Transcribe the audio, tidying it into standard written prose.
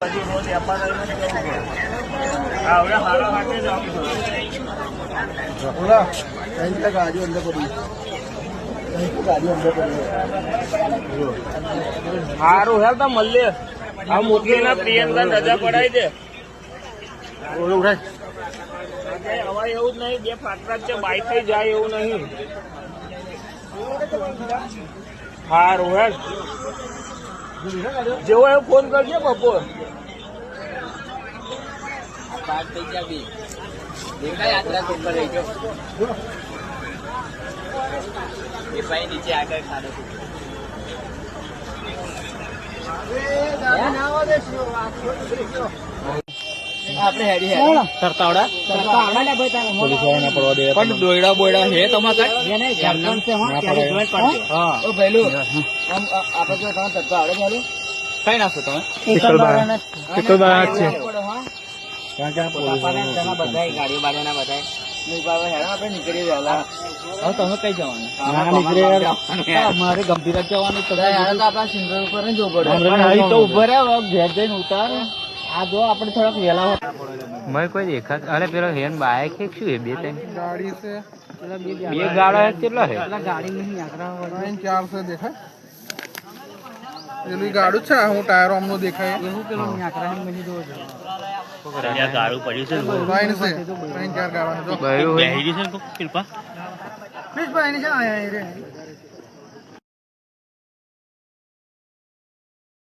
રોજ વ્યાપાર આવડે હારા માટે ગાડી અંદર પડી સારું હે તો મળીએ આ મોટી ના પ્રિયંકા રજા પડાવી દે હવે એવું જ નહીં બે ફાટલા છે બાઈક થઈ જાય એવું નહીં સારું હે જેવો એવું ફોન કરજો બપોર નીચે આગળ ખાડો આપણે હેડી તરતાવડા પણ દોયડા બોયડા હે તમારે કઈ નાખો તમે ગાડીઓ બાડીઓ બધા આપડે નીકળી ગયેલા હવે તમે કઈ જવાનું મારે ગંભીર જવાનું આપડા સિંગર ઉપર જવું પડે તો ઉભો રહ્યો ઘેર જઈને ઉતાર આ જો આપડે થોડાક વેલા મેં કોઈ દેખાત અરે પેલો હેન બાઈક છે શું બે ત્રણ ગાડી છે બે ગાડા કેટલા છે ગાડી નહીં ચાર છે દેખાય પેલું ગાડું છે હું ટાયરો અમનો દેખાય એવું પેલું આકરા મને જોવો ગાડું પડ્યું છે ત્રણ ચાર ગાડા છે કૃપા પ્લીઝ ભાઈ ને છે